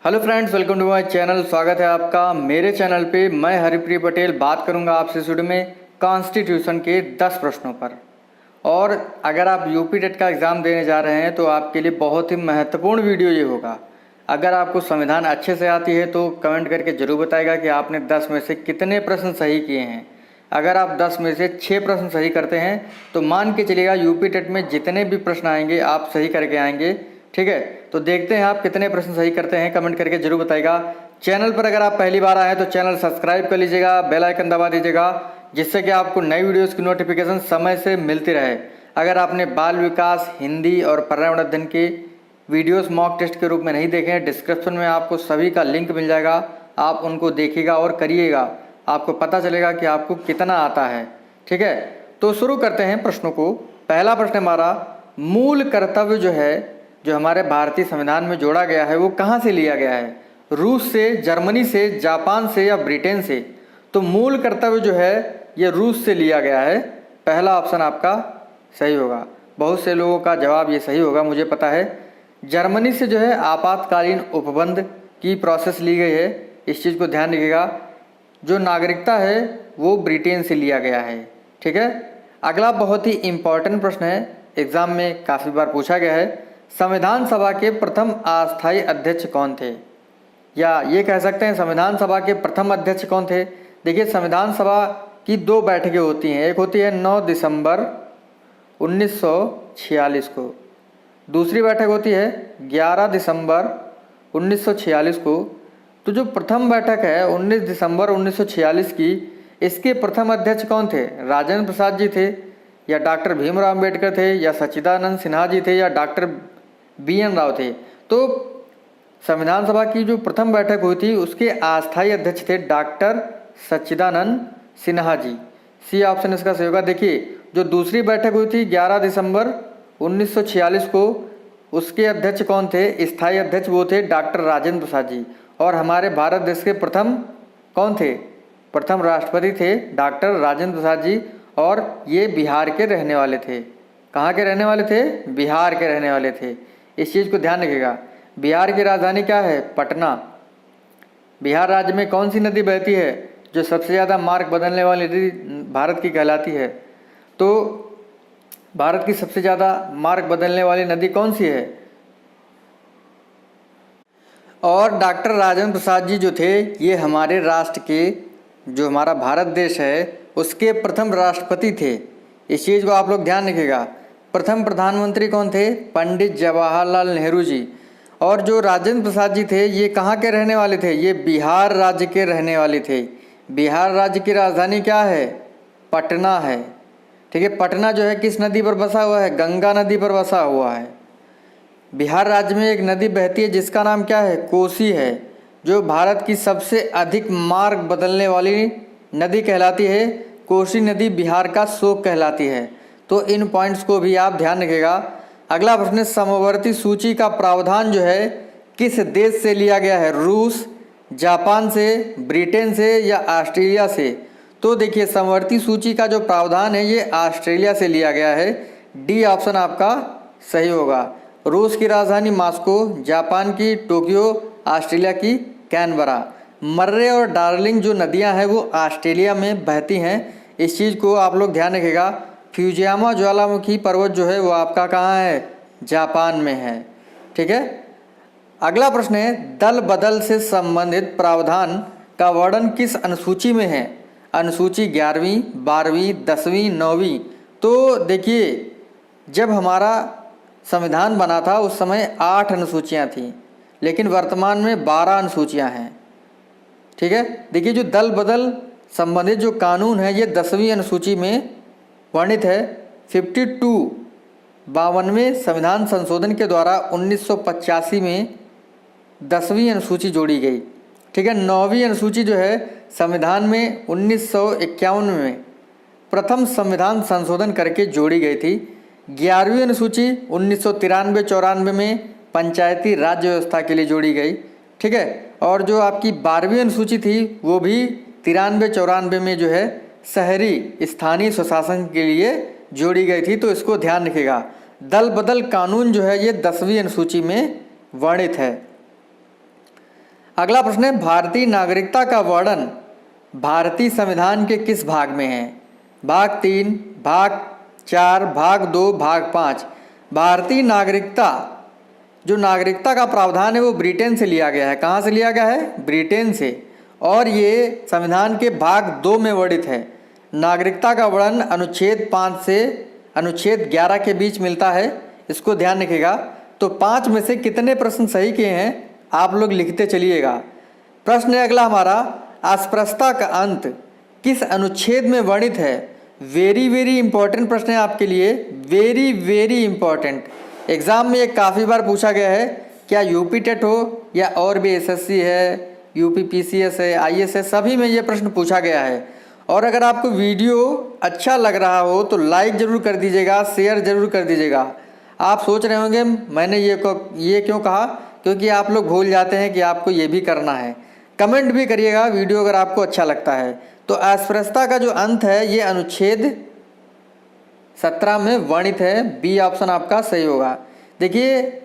Hello friends, welcome to my channel. स्वागत है आपका मेरे चैनल पे। मैं हरिप्रिय पटेल बात करूंगा आपसे इस वीडियो में कॉन्स्टिट्यूशन के 10 प्रश्नों पर। और अगर आप यूपी टेट का एग्ज़ाम देने जा रहे हैं तो आपके लिए बहुत ही महत्वपूर्ण वीडियो ये होगा। अगर आपको संविधान अच्छे से आती है तो कमेंट करके ज़रूर बताएगा कि आपने 10 में से कितने प्रश्न सही किए हैं। अगर आप 10 में से 6 प्रश्न सही करते हैं तो मान के चलिएगा यूपी टेट में जितने भी प्रश्न आएंगे आप सही करके आएंगे। ठीक है, तो देखते हैं आप कितने प्रश्न सही करते हैं, कमेंट करके जरूर बताइएगा। चैनल पर अगर आप पहली बार आए हैं तो चैनल सब्सक्राइब कर लीजिएगा, बेल आइकन दबा दीजिएगा, जिससे कि आपको नई वीडियोस की नोटिफिकेशन समय से मिलती रहे। अगर आपने बाल विकास, हिंदी और पर्यावरण अध्ययन के वीडियोस मॉक टेस्ट के रूप में नहीं देखे हैं, डिस्क्रिप्शन में आपको सभी का लिंक मिल जाएगा, आप उनको देखिएगा और करिएगा, आपको पता चलेगा कि आपको कितना आता है। ठीक है, तो शुरू करते हैं प्रश्नों को। पहला प्रश्न हमारा, मूल कर्तव्य जो हमारे भारतीय संविधान में जोड़ा गया है वो कहाँ से लिया गया है? रूस से, जर्मनी से, जापान से या ब्रिटेन से? तो मूल कर्तव्य जो है ये रूस से लिया गया है। पहला ऑप्शन आपका सही होगा। बहुत से लोगों का जवाब ये सही होगा, मुझे पता है। जर्मनी से जो है आपातकालीन उपबंध की प्रोसेस ली गई है, इस चीज़ को ध्यान रखिएगा। जो नागरिकता है वो ब्रिटेन से लिया गया है। ठीक है, अगला बहुत ही इम्पॉर्टेंट प्रश्न है, एग्जाम में काफ़ी बार पूछा गया है। संविधान सभा के प्रथम अस्थायी अध्यक्ष कौन थे? या ये कह सकते हैं संविधान सभा के प्रथम अध्यक्ष कौन थे? देखिए, संविधान सभा की 2 बैठकें होती हैं। एक होती है 9 दिसंबर 1946 को, दूसरी बैठक होती है 11 दिसंबर 1946 को। तो जो प्रथम बैठक है 19 दिसंबर 1946 की, इसके प्रथम अध्यक्ष कौन थे? राजेंद्र प्रसाद जी थे, या डॉक्टर भीमराव अम्बेडकर थे, या सच्चिदानंद सिन्हा जी थे, या डॉक्टर BN राव थे? तो संविधान सभा की जो प्रथम बैठक हुई थी उसके अस्थायी अध्यक्ष थे डॉक्टर सच्चिदानंद सिन्हा जी। सी ऑप्शन इसका सही होगा। देखिए, जो दूसरी बैठक हुई थी 11 दिसंबर 1946 को, उसके अध्यक्ष कौन थे? स्थायी अध्यक्ष वो थे डॉक्टर राजेंद्र प्रसाद जी। और हमारे भारत देश के प्रथम कौन थे? प्रथम राष्ट्रपति थे डॉक्टर राजेंद्र प्रसाद जी, और ये बिहार के रहने वाले थे। कहाँ के रहने वाले थे? बिहार के रहने वाले थे। इस चीज़ को ध्यान रखिएगा। बिहार की राजधानी क्या है? पटना। बिहार राज्य में कौन सी नदी बहती है जो सबसे ज़्यादा मार्ग बदलने वाली नदी भारत की कहलाती है? तो भारत की सबसे ज़्यादा मार्ग बदलने वाली नदी कौन सी है? और डॉक्टर राजेंद्र प्रसाद जी जो थे ये हमारे राष्ट्र के, जो हमारा भारत देश है उसके प्रथम राष्ट्रपति थे। इस चीज़ को आप लोग ध्यान रखिएगा। प्रथम प्रधानमंत्री कौन थे? पंडित जवाहरलाल नेहरू जी। और जो राजेंद्र प्रसाद जी थे ये कहाँ के रहने वाले थे? ये बिहार राज्य के रहने वाले थे। बिहार राज्य की राजधानी क्या है? पटना है। ठीक है, पटना जो है किस नदी पर बसा हुआ है? गंगा नदी पर बसा हुआ है। बिहार राज्य में एक नदी बहती है जिसका नाम क्या है? कोसी है, जो भारत की सबसे अधिक मार्ग बदलने वाली नदी कहलाती है। कोसी नदी बिहार का शोक कहलाती है। तो इन पॉइंट्स को भी आप ध्यान रखिएगा। अगला प्रश्न, समवर्ती सूची का प्रावधान जो है किस देश से लिया गया है? रूस, जापान से, ब्रिटेन से या ऑस्ट्रेलिया से? तो देखिए, समवर्ती सूची का जो प्रावधान है ये ऑस्ट्रेलिया से लिया गया है। डी ऑप्शन आपका सही होगा। रूस की राजधानी मॉस्को, जापान की टोक्यो, ऑस्ट्रेलिया की कैनबरा। मर्रे और डार्लिंग जो नदियां हैं वो ऑस्ट्रेलिया में बहती हैं। इस चीज़ को आप लोग ध्यान रखिएगा। फ्यूजियामा ज्वालामुखी पर्वत जो है वो आपका कहाँ है? जापान में है। ठीक है, अगला प्रश्न है, दल बदल से संबंधित प्रावधान का वर्णन किस अनुसूची में है? अनुसूची 11वीं, 12वीं, 10वीं, 9वीं? तो देखिए, जब हमारा संविधान बना था उस समय 8 अनुसूचियाँ थीं, लेकिन वर्तमान में 12 अनुसूचियाँ हैं। ठीक है, देखिए, जो दल बदल संबंधित जो कानून है ये 10वीं अनुसूची में वर्णित है। 52वें संविधान संशोधन के द्वारा 1985 में 10वीं अनुसूची जोड़ी गई। ठीक है, 9वीं अनुसूची जो है संविधान में 1951 में प्रथम संविधान संशोधन करके जोड़ी गई थी। 11वीं अनुसूची 1993-94 में पंचायती राज व्यवस्था के लिए जोड़ी गई। ठीक है, और जो आपकी 12वीं अनुसूची थी वो भी 93-94 में जो है शहरी स्थानीय स्वशासन के लिए जोड़ी गई थी। तो इसको ध्यान रखिएगा। दल बदल कानून जो है ये 10वीं अनुसूची में वर्णित है। अगला प्रश्न है, भारतीय नागरिकता का वर्णन भारतीय संविधान के किस भाग में है? भाग 3, भाग 4, भाग 2, भाग 5। भारतीय नागरिकता, जो नागरिकता का प्रावधान है वो ब्रिटेन से लिया गया है। कहाँ से लिया गया है? ब्रिटेन से। और ये संविधान के भाग 2 में वर्णित है। नागरिकता का वर्णन अनुच्छेद 5 से अनुच्छेद 11 के बीच मिलता है, इसको ध्यान रखिएगा। तो 5 में से कितने प्रश्न सही किए हैं आप लोग लिखते चलिएगा। प्रश्न है अगला हमारा, अस्पृश्यता का अंत किस अनुच्छेद में वर्णित है? वेरी वेरी इंपॉर्टेंट प्रश्न है आपके लिए, वेरी वेरी इंपॉर्टेंट। एग्जाम में ये काफ़ी बार पूछा गया है, क्या यूपी टेट हो या और भी एसएससी है, यूपी पीसीएस है, आईएएस है, सभी में ये प्रश्न पूछा गया है। और अगर आपको वीडियो अच्छा लग रहा हो तो लाइक ज़रूर कर दीजिएगा, शेयर ज़रूर कर दीजिएगा। आप सोच रहे होंगे मैंने ये क्यों कहा, क्योंकि आप लोग भूल जाते हैं कि आपको ये भी करना है। कमेंट भी करिएगा वीडियो अगर आपको अच्छा लगता है। तो अस्पृश्यता का जो अंत है ये अनुच्छेद 17 में वर्णित है, बी ऑप्शन आपका सही होगा। देखिए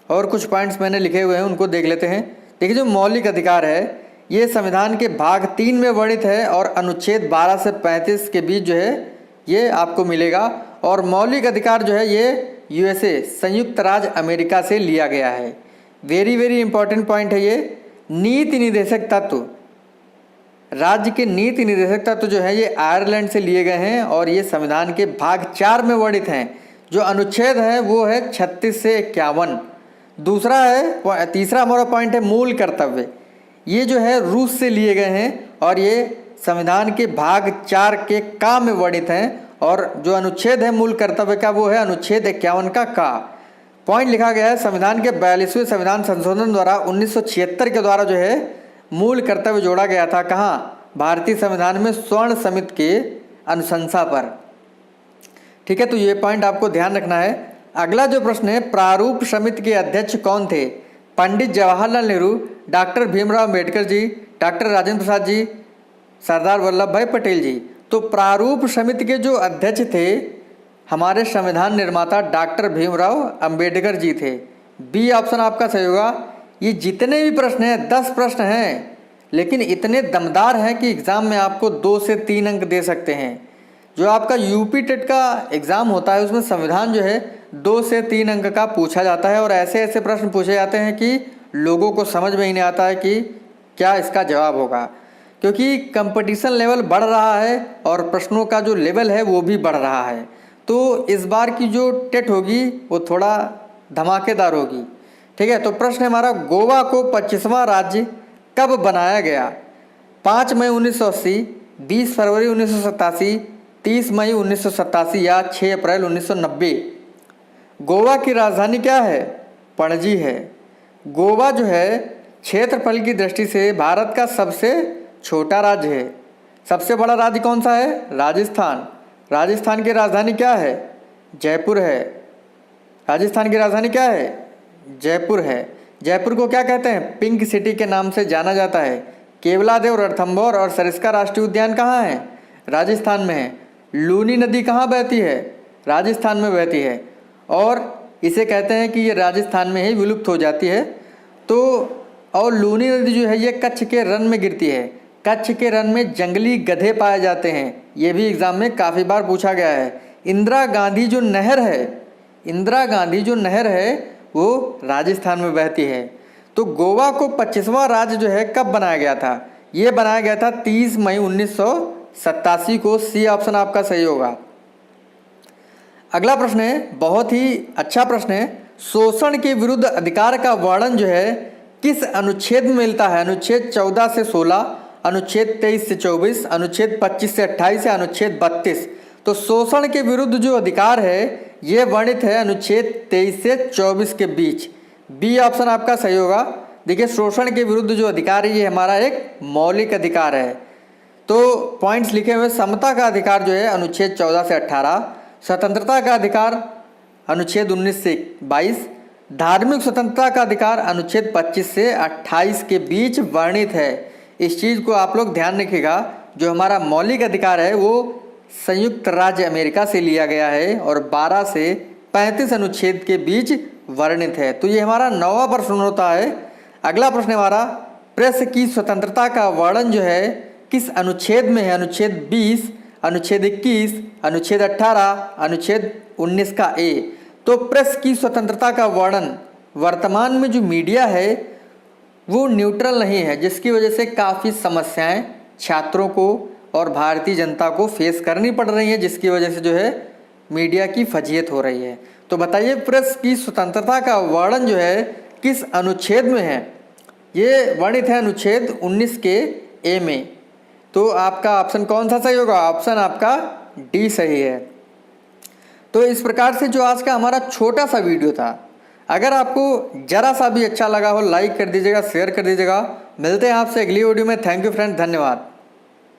और कुछ पॉइंट्स मैंने लिखे हुए हैं, उनको देख लेते हैं। देखिए जो मौलिक अधिकार है ये संविधान के भाग 3 में वर्णित है और अनुच्छेद 12 से 35 के बीच जो है ये आपको मिलेगा। और मौलिक अधिकार जो है ये यूएसए, संयुक्त राज्य अमेरिका से लिया गया है। वेरी वेरी इंपॉर्टेंट पॉइंट है ये। नीति निर्देशक तत्व, राज्य के नीति निर्देशक तत्व जो है ये आयरलैंड से लिए गए हैं और ये संविधान के भाग 4 में वर्णित हैं। जो अनुच्छेद है वो है 36 से 51। दूसरा है, तीसरा हमारा पॉइंट है मूल कर्तव्य, ये जो है रूस से लिए गए हैं और ये संविधान के भाग 4 के का में वर्णित हैं। और जो अनुच्छेद है मूल कर्तव्य का वो है अनुच्छेद 51 का पॉइंट लिखा गया है। संविधान के 42वें संविधान संशोधन द्वारा 1976 के द्वारा जो है मूल कर्तव्य जोड़ा गया था। कहाँ? भारतीय संविधान में स्वर्ण समिति के अनुशंसा पर। ठीक है, तो ये पॉइंट आपको ध्यान रखना है। अगला जो प्रश्न है, प्रारूप समिति के अध्यक्ष कौन थे? पंडित जवाहरलाल नेहरू, डॉक्टर भीमराव अम्बेडकर जी, डॉक्टर राजेंद्र प्रसाद जी, सरदार वल्लभ भाई पटेल जी। तो प्रारूप समिति के जो अध्यक्ष थे हमारे संविधान निर्माता डॉक्टर भीमराव अम्बेडकर जी थे। बी ऑप्शन आपका सही होगा। ये जितने भी प्रश्न हैं 10 प्रश्न हैं, लेकिन इतने दमदार हैं कि एग्ज़ाम में आपको 2 से 3 अंक दे सकते हैं। जो आपका यूपी टेट का एग्ज़ाम होता है उसमें संविधान जो है 2 से 3 अंक का पूछा जाता है और ऐसे ऐसे प्रश्न पूछे जाते हैं कि लोगों को समझ में ही नहीं आता है कि क्या इसका जवाब होगा, क्योंकि कंपटीशन लेवल बढ़ रहा है और प्रश्नों का जो लेवल है वो भी बढ़ रहा है। तो इस बार की जो टेट होगी वो थोड़ा धमाकेदार होगी। ठीक है, तो प्रश्न हमारा, गोवा को 25वां राज्य कब बनाया गया? 5 मई 1980, 20 फरवरी 1987, 30 मई 1987 या 6 अप्रैल 1990। गोवा की राजधानी क्या है? पणजी है। गोवा जो है क्षेत्रफल की दृष्टि से भारत का सबसे छोटा राज्य है। सबसे बड़ा राज्य कौन सा है? राजस्थान। राजस्थान की राजधानी क्या है? जयपुर है। राजस्थान की राजधानी क्या है? जयपुर है। जयपुर को क्या कहते हैं? पिंक सिटी के नाम से जाना जाता है। केवलादेव, रणथंभौर और सरिस्का राष्ट्रीय उद्यान कहाँ है? राजस्थान में है। लूनी नदी कहाँ बहती है? राजस्थान में बहती है और इसे कहते हैं कि ये राजस्थान में ही विलुप्त हो जाती है। तो और लूनी नदी जो है ये कच्छ के रन में गिरती है। कच्छ के रन में जंगली गधे पाए जाते हैं, ये भी एग्जाम में काफ़ी बार पूछा गया है। इंदिरा गांधी जो नहर है वो राजस्थान में बहती है। तो गोवा को 25वां राज्य जो है कब बनाया गया था? ये बनाया गया था 30 मई 1987 को। सी ऑप्शन आपका सही होगा। अगला प्रश्न है, बहुत ही अच्छा प्रश्न है। शोषण के विरुद्ध अधिकार का वर्णन जो है किस अनुच्छेद में मिलता है? अनुच्छेद 14 से 16, अनुच्छेद 23 से 24, अनुच्छेद 25 से 28 या अनुच्छेद 32। तो शोषण के विरुद्ध जो अधिकार है ये वर्णित है अनुच्छेद 23 से 24 के बीच। बी ऑप्शन आपका सही होगा। देखिए शोषण के विरुद्ध जो अधिकार है ये हमारा एक मौलिक अधिकार है। तो पॉइंट्स लिखे हुए, समता का अधिकार जो है अनुच्छेद 14 से 18, स्वतंत्रता का अधिकार अनुच्छेद 19 से 22, धार्मिक स्वतंत्रता का अधिकार अनुच्छेद 25 से 28 के बीच वर्णित है। इस चीज़ को आप लोग ध्यान रखिएगा। जो हमारा मौलिक अधिकार है वो संयुक्त राज्य अमेरिका से लिया गया है और 12 से 35 अनुच्छेद के बीच वर्णित है। तो ये हमारा 9वां प्रश्न होता है। अगला प्रश्न हमारा, प्रेस की स्वतंत्रता का वर्णन जो है किस अनुच्छेद में है? अनुच्छेद 20, अनुच्छेद 21, अनुच्छेद 18, अनुच्छेद 19 का ए। तो प्रेस की स्वतंत्रता का वर्णन, वर्तमान में जो मीडिया है वो न्यूट्रल नहीं है, जिसकी वजह से काफ़ी समस्याएं छात्रों को और भारतीय जनता को फेस करनी पड़ रही हैं, जिसकी वजह से जो है मीडिया की फजीहत हो रही है। तो बताइए प्रेस की स्वतंत्रता का वर्णन जो है किस अनुच्छेद में है? ये वर्णित है अनुच्छेद 19 के ए में। तो आपका ऑप्शन कौन सा सही होगा? ऑप्शन आपका डी सही है। तो इस प्रकार से जो आज का हमारा छोटा सा वीडियो था, अगर आपको ज़रा सा भी अच्छा लगा हो लाइक कर दीजिएगा, शेयर कर दीजिएगा। मिलते हैं आपसे अगली वीडियो में। थैंक यू फ्रेंड, धन्यवाद।